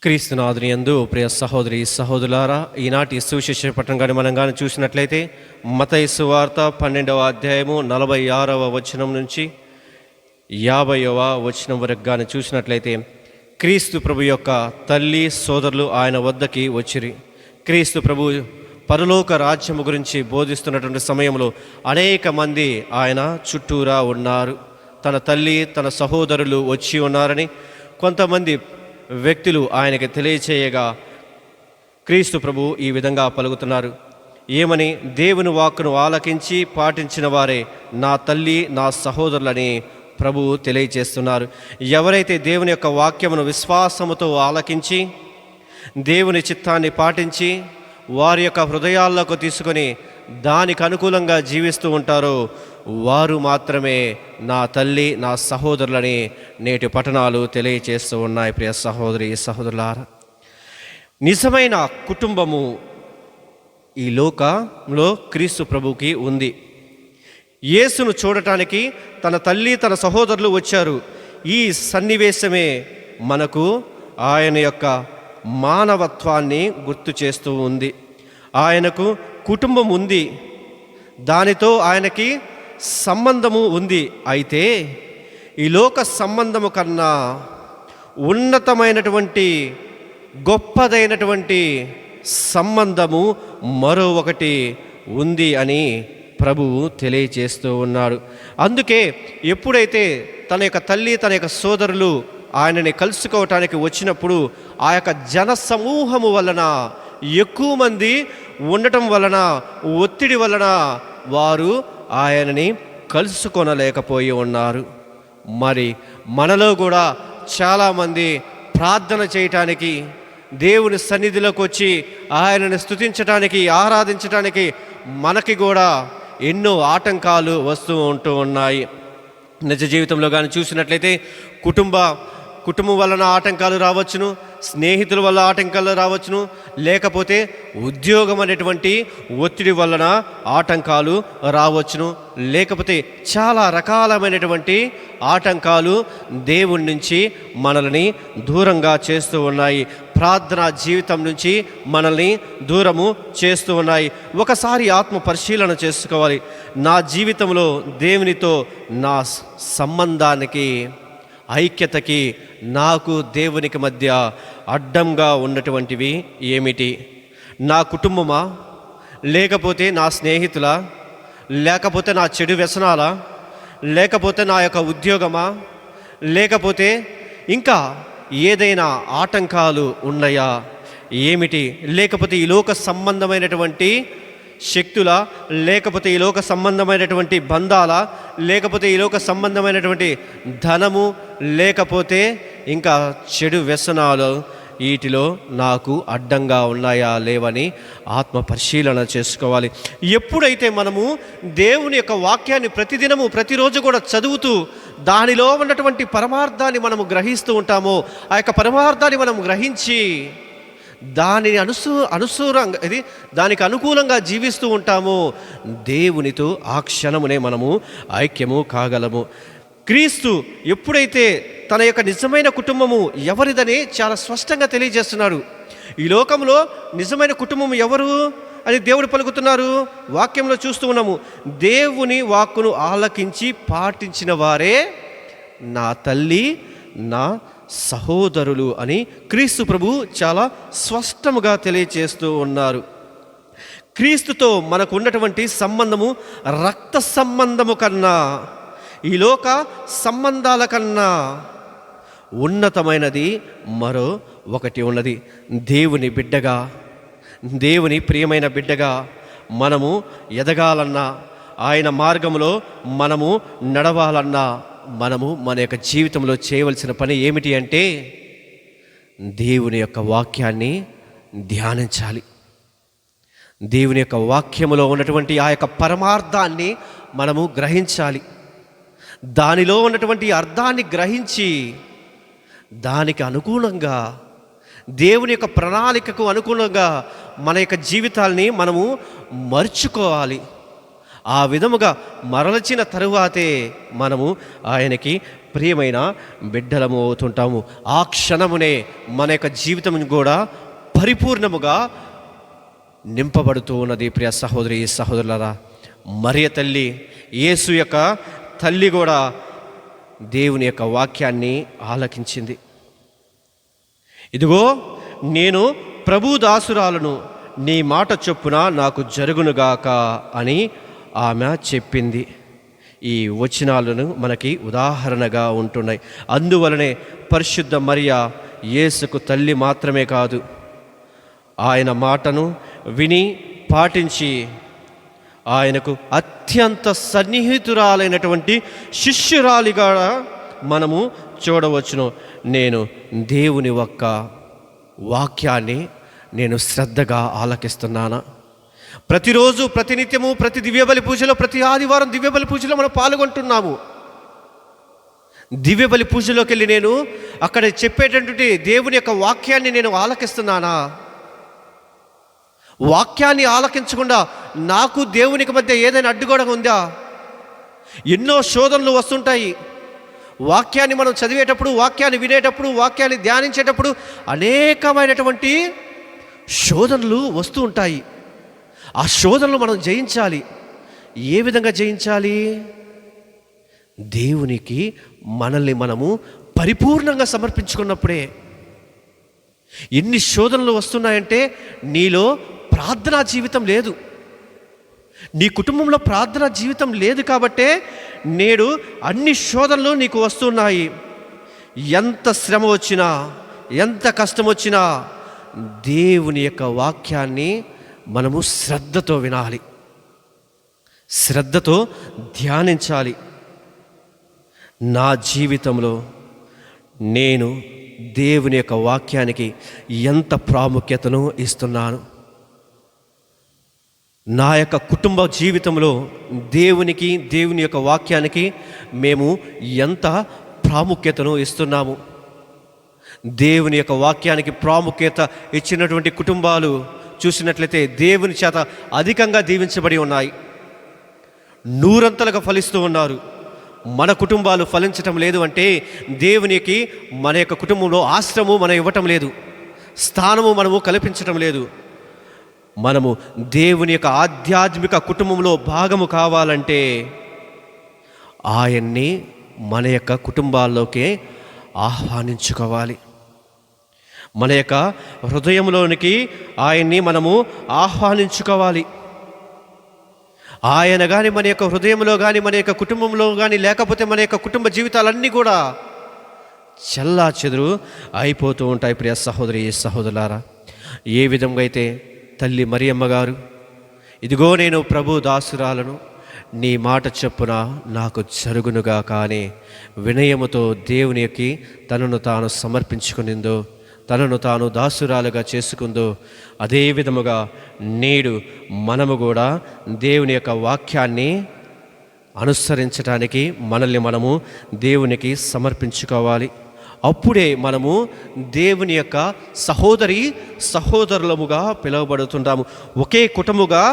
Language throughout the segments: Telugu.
క్రీస్తునాథుని యందు ప్రియ సహోదరి సహోదరులారా, ఈనాటి సువిశేష పట్టణం కానీ మనం కానీ చూసినట్లయితే మత్తయి సువార్త 12వ అధ్యాయము 46వ వచనం నుంచి 50వ వచనం వరకు కానీ చూసినట్లయితే క్రీస్తు ప్రభు యొక్క తల్లి సోదరులు ఆయన వద్దకి వచ్చిరి. క్రీస్తు ప్రభు పరలోక రాజ్యము గురించి బోధిస్తున్నటువంటి సమయంలో అనేక మంది ఆయన చుట్టూరా ఉన్నారు. తన తల్లి తన సహోదరులు వచ్చి ఉన్నారని కొంతమంది వ్యక్తులు ఆయనకి తెలియచేయగా క్రీస్తు ప్రభు ఈ విధంగా పలుకుతున్నారు. ఏమని? దేవుని వాక్కును ఆలకించి పాటించిన వారే నా తల్లి నా సహోదరులని ప్రభువు తెలియచేస్తున్నారు. ఎవరైతే దేవుని యొక్క వాక్యమును విశ్వాసముతో ఆలకించి దేవుని చిత్తాన్ని పాటించి వారి యొక్క హృదయాల్లోకి తీసుకొని దానికి అనుకూలంగా జీవిస్తూ ఉంటారో వారు మాత్రమే నా తల్లి నా సహోదరులని నేటి పట్టణాలు తెలియచేస్తూ ఉన్నాయి. ప్రియ సహోదరి సహోదరులారా, నిజమైన కుటుంబము ఈ లోకంలో క్రీస్తు ప్రభువుకి ఉంది. యేసును చూడటానికి తన తల్లి తన సహోదరులు వచ్చారు. ఈ సన్నివేశమే మనకు ఆయన యొక్క మానవత్వాన్ని గుర్తు చేస్తూ ఉంది. ఆయనకు కుటుంబం ఉంది, దానితో ఆయనకి సంబంధము ఉంది. అయితే ఈ లోక సంబంధము కన్నా ఉన్నతమైనటువంటి గొప్పదైనటువంటి సంబంధము మరో ఒకటి ఉంది అని ప్రభువు తెలియచేస్తూ ఉన్నాడు. అందుకే ఎప్పుడైతే తన యొక్క తల్లి తన యొక్క సోదరులు ఆయనని కలుసుకోవటానికి వచ్చినప్పుడు ఆ యొక్క జన సమూహము వలన ఎక్కువ మంది ఉండటం వలన ఒత్తిడి వలన వారు ఆయనని కలుసుకొనలేకపోయి ఉన్నారు. మరి మనలో కూడా చాలామంది ప్రార్థన చేయటానికి దేవుని సన్నిధిలోకి వచ్చి ఆయనని స్తుతించటానికి ఆరాధించటానికి మనకి కూడా ఎన్నో ఆటంకాలు వస్తూ ఉంటూ ఉన్నాయి. నిజ జీవితంలో కానీ చూసినట్లయితే కుటుంబం వలన ఆటంకాలు రావచ్చును, స్నేహితుల వల్ల ఆటంకాలు రావచ్చును, లేకపోతే ఉద్యోగం అనేటువంటి ఒత్తిడి వలన ఆటంకాలు రావచ్చును, లేకపోతే చాలా రకాలమైనటువంటి ఆటంకాలు దేవుడి నుంచి మనల్ని దూరంగా చేస్తూ ఉన్నాయి. ప్రార్థనా జీవితం నుంచి మనల్ని దూరము చేస్తూ ఉన్నాయి. ఒకసారి ఆత్మ పరిశీలన చేసుకోవాలి. నా జీవితంలో దేవునితో నా సంబంధానికి ఐక్యతకి నాకు దేవునికి మధ్య అడ్డంగా ఉన్నటువంటివి ఏమిటి? నా కుటుంబమా, లేకపోతే నా స్నేహితులా, లేకపోతే నా చెడు వ్యసనాలా, లేకపోతే నా యొక్క ఉద్యోగమా, లేకపోతే ఇంకా ఏదైనా ఆటంకాలు ఉన్నాయా ఏమిటి? లేకపోతే ఈ లోక సంబంధమైనటువంటి శక్తుల, లేకపోతే ఈ లోక సంబంధమైనటువంటి బంధాల, లేకపోతే ఈ లోక సంబంధమైనటువంటి ధనము, లేకపోతే ఇంకా చెడు వ్యసనాలు, వీటిలో నాకు అడ్డంగా ఉన్నాయా లేవని ఆత్మ పరిశీలన చేసుకోవాలి. ఎప్పుడైతే మనము దేవుని యొక్క వాక్యాన్ని ప్రతిదినము ప్రతిరోజు కూడా చదువుతూ దానిలో ఉన్నటువంటి పరమార్థాన్ని మనము గ్రహిస్తూ ఉంటామో, ఆ యొక్క పరమార్థాన్ని మనం గ్రహించి దానిని దానికి అనుకూలంగా జీవిస్తూ ఉంటాము, దేవునితో ఆ క్షణమునే మనము ఐక్యము కాగలము. క్రీస్తు ఎప్పుడైతే తన యొక్క నిజమైన కుటుంబము ఎవరిదని చాలా స్పష్టంగా తెలియజేస్తున్నారు. ఈ లోకంలో నిజమైన కుటుంబం ఎవరు అని దేవుడు పలుకుతున్నారు. వాక్యంలో చూస్తూ ఉన్నాము, దేవుని వాక్కును ఆలకించి పాటించిన వారే నా తల్లి నా సహోదరులు అని క్రీస్తు ప్రభు చాలా స్పష్టముగా తెలియచేస్తూ ఉన్నారు. క్రీస్తుతో మనకు ఉన్నటువంటి సంబంధము రక్త సంబంధము కన్నా, ఈ లోక సంబంధాల కన్నా ఉన్నతమైనది మరో ఒకటి ఉన్నది. దేవుని బిడ్డగా, దేవుని ప్రియమైన బిడ్డగా మనము ఎదగాలన్నా, ఆయన మార్గంలో మనము నడవాలన్నా మనము మన యొక్క జీవితంలో చేయవలసిన పని ఏమిటి అంటే దేవుని యొక్క వాక్యాన్ని ధ్యానించాలి. దేవుని యొక్క వాక్యములో ఉన్నటువంటి ఆ యొక్క పరమార్థాన్ని మనము గ్రహించాలి. దానిలో ఉన్నటువంటి అర్థాన్ని గ్రహించి దానికి అనుకూలంగా, దేవుని యొక్క ప్రణాళికకు అనుకూలంగా మన యొక్క జీవితాల్ని మనము మర్చుకోవాలి. ఆ విధముగా మరల్చిన తరువాతే మనము ఆయనకి ప్రియమైన బిడ్డలము అవుతుంటాము. ఆ క్షణమునే మన యొక్క జీవితం కూడా పరిపూర్ణముగా నింపబడుతూ ఉన్నది. ప్రియ సహోదరి సహోదరులారా, మరియ తల్లి, యేసు యొక్క తల్లి కూడా దేవుని యొక్క వాక్యాన్ని ఆలకించింది. ఇదిగో నేను ప్రభు దాసురాలను, నీ మాట చొప్పున నాకు జరుగునుగాక అని ఆమె చెప్పింది. ఈ వచనాలను మనకి ఉదాహరణగా ఉంటున్నాయి. అందువలనే పరిశుద్ధ మరియ యేసుకు తల్లి మాత్రమే కాదు, ఆయన మాటను విని పాటించి ఆయనకు అత్యంత సన్నిహితురాలైనటువంటి శిష్యురాలిగా మనము చూడవచ్చును. నేను దేవుని ఒక్క వాక్యాన్ని నేను శ్రద్ధగా ఆలకిస్తున్నానా? ప్రతిరోజు, ప్రతినిత్యము, ప్రతి దివ్యబలి పూజలో, ప్రతి ఆదివారం దివ్యబలి పూజలో మనం పాల్గొంటున్నాము. దివ్యబలి పూజలోకి వెళ్ళి నేను అక్కడ చెప్పేటటువంటి దేవుని యొక్క వాక్యాన్ని నేను ఆలకిస్తున్నానా? వాక్యాన్ని ఆలకించకుండా నాకు దేవునికి మధ్య ఏదైనా అడ్డుగోడ ఉందా? ఎన్నో శోధనలు వస్తుంటాయి. వాక్యాన్ని మనం చదివేటప్పుడు, వాక్యాన్ని వినేటప్పుడు, వాక్యాన్ని ధ్యానించేటప్పుడు అనేకమైనటువంటి శోధనలు వస్తూ ఉంటాయి. ఆ శోధనలు మనం జయించాలి. ఏ విధంగా జయించాలి? దేవునికి మనల్ని మనము పరిపూర్ణంగా సమర్పించుకున్నప్పుడే. ఎన్ని శోధనలు వస్తున్నాయంటే నీలో ప్రార్థనా జీవితం లేదు, నీ కుటుంబంలో ప్రార్థనా జీవితం లేదు కాబట్టే నేడు అన్ని శోధనలు నీకు వస్తున్నాయి. ఎంత శ్రమ వచ్చినా, ఎంత కష్టం వచ్చినా దేవుని యొక్క వాక్యాన్ని మనము శ్రద్ధతో వినాలి, శ్రద్ధతో ధ్యానించాలి. నా జీవితంలో నేను దేవుని యొక్క వాక్యానికి ఎంత ప్రాముఖ్యతను ఇస్తున్నాను? నా యొక్క కుటుంబ జీవితంలో దేవునికి, దేవుని యొక్క వాక్యానికి మేము ఎంత ప్రాముఖ్యతను ఇస్తున్నాము? దేవుని యొక్క వాక్యానికి ప్రాముఖ్యత ఇచ్చినటువంటి కుటుంబాలు చూసినట్లయితే దేవుని చేత అధికంగా దీవించబడి ఉన్నాయి, నూరంతలుగా ఫలిస్తూ ఉన్నారు. మన కుటుంబాలు ఫలించటం లేదు అంటే దేవునికి మన యొక్క కుటుంబంలో ఆశ్రము మనం ఇవ్వటం లేదు, స్థానము మనము కల్పించటం లేదు. మనము దేవుని యొక్క ఆధ్యాత్మిక కుటుంబంలో భాగము కావాలంటే ఆయన్ని మన యొక్క కుటుంబాల్లోకి ఆహ్వానించుకోవాలి. మన యొక్క హృదయంలోనికి ఆయన్ని మనము ఆహ్వానించుకోవాలి. ఆయన కానీ మన యొక్క హృదయంలో కానీ, మన యొక్క కుటుంబంలో కానీ లేకపోతే మన యొక్క కుటుంబ జీవితాలన్నీ కూడా చెల్లా చెదురు అయిపోతూ ఉంటాయి. ప్రియ సహోదరి సహోదరులారా, ఏ విధంగా అయితే తల్లి మరియమ్మ గారు, ఇదిగో నేను ప్రభు దాసురాలను, నీ మాట చొప్పున నాకు జరుగునుగా కానీ వినయముతో దేవునికి తనను తాను సమర్పించుకునిందో, తనను తాను దాసురాలుగా చేసుకుందో, అదే విధముగా నేడు మనము కూడా దేవుని యొక్క వాక్యాన్ని అనుసరించడానికి మనల్ని మనము దేవునికి సమర్పించుకోవాలి. అప్పుడే మనము దేవుని యొక్క సహోదరి సహోదరులముగా పిలువబడుతుంటాము, ఒకే కుటుంబముగా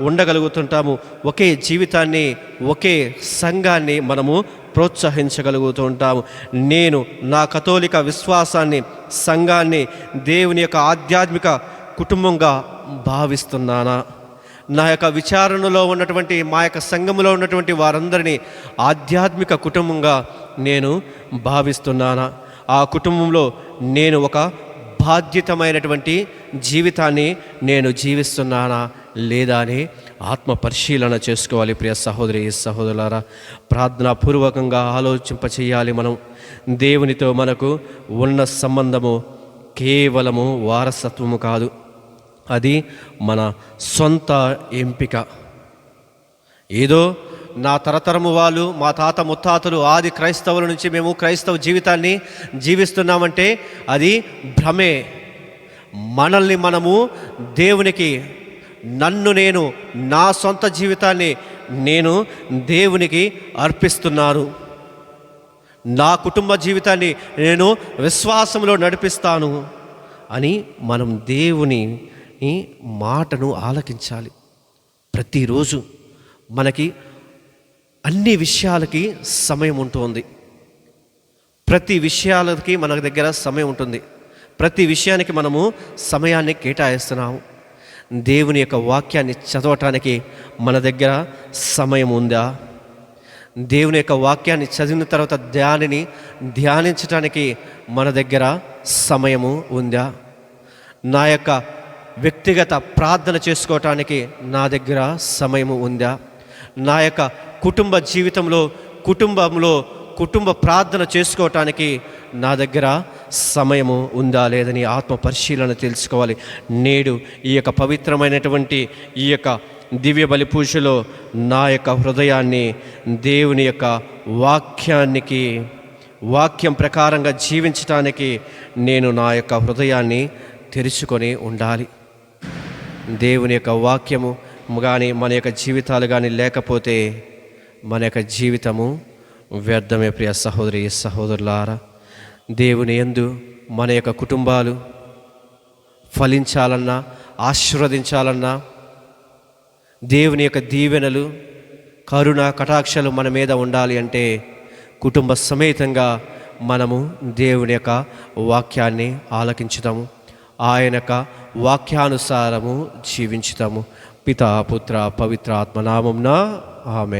ఉండగలుగుతుంటాము, ఒకే జీవితాన్ని, ఒకే సంఘాన్ని మనము ప్రోత్సహించగలుగుతూ ఉంటాము. నేను నా కథోలిక విశ్వాసాన్ని, సంఘాన్ని దేవుని యొక్క ఆధ్యాత్మిక కుటుంబంగా భావిస్తున్నానా? నా యొక్క విచారణలో ఉన్నటువంటి మా యొక్క సంఘములో ఉన్నటువంటి వారందరినీ ఆధ్యాత్మిక కుటుంబంగా నేను భావిస్తున్నానా? ఆ కుటుంబంలో నేను ఒక బాధ్యతమైనటువంటి జీవితాన్ని నేను జీవిస్తున్నానా లేదా అని ఆత్మ పరిశీలన చేసుకోవాలి. ప్రియ సహోదరి సహోదరులారా, ప్రార్థనాపూర్వకంగా ఆలోచింపచేయాలి. మనం దేవునితో మనకు ఉన్న సంబంధము కేవలము వారసత్వము కాదు, అది మన సొంత ఎంపిక. ఏదో నా తరతరము వాళ్ళు, మా తాత ముత్తాతలు ఆది క్రైస్తవుల నుంచి మేము క్రైస్తవ జీవితాన్ని జీవిస్తున్నామంటే అది భ్రమే. మనల్ని మనము దేవునికి, నేను నా సొంత జీవితాన్ని నేను దేవునికి అర్పిస్తున్నాను, నా కుటుంబ జీవితాన్ని నేను విశ్వాసంలో నడిపిస్తాను అని మనం దేవుని మాటను ఆలకించాలి. ప్రతిరోజు మనకి అన్ని విషయాలకి సమయం ఉంటుంది. ప్రతి విషయాలకి మన దగ్గర సమయం ఉంటుంది. ప్రతి విషయానికి మనము సమయాన్ని కేటాయిస్తున్నాము. దేవుని యొక్క వాక్యాన్ని చదవటానికి మన దగ్గర సమయం ఉందా? దేవుని యొక్క వాక్యాన్ని చదివిన తర్వాత దానిని ధ్యానించటానికి మన దగ్గర సమయము ఉందా? నా యొక్క వ్యక్తిగత ప్రార్థన చేసుకోవటానికి నా దగ్గర సమయము ఉందా? నా యొక్క కుటుంబ జీవితంలో కుటుంబ ప్రార్థన చేసుకోవటానికి నా దగ్గర సమయము ఉందా లేదని ఆత్మ పరిశీలన తెలుసుకోవాలి. నేడు ఈ యొక్క పవిత్రమైనటువంటి ఈ యొక్క దివ్య బలి పూజలో నా యొక్క హృదయాన్ని దేవుని యొక్క వాక్యం ప్రకారంగా జీవించటానికి నేను నా యొక్క హృదయాన్ని తెరుచుకొని ఉండాలి. దేవుని యొక్క వాక్యము కానీ మన యొక్క జీవితాలు కానీ లేకపోతే మన యొక్క జీవితము వ్యర్థమే. ప్రియ సహోదరి సహోదరులారా, దేవుని యందు మన యొక్క కుటుంబాలు ఫలించాలన్నా, ఆశీర్వదించాలన్నా, దేవుని యొక్క దీవెనలు, కరుణ, కటాక్షలు మన మీద ఉండాలి అంటే కుటుంబ సమేతంగా మనము దేవుని యొక్క వాక్యాన్ని ఆలకించుతాము, ఆయన యొక్క వాక్యానుసారము జీవించుతాము. పితా పుత్ర పవిత్ర ఆత్మ నామమున ఆమేన్.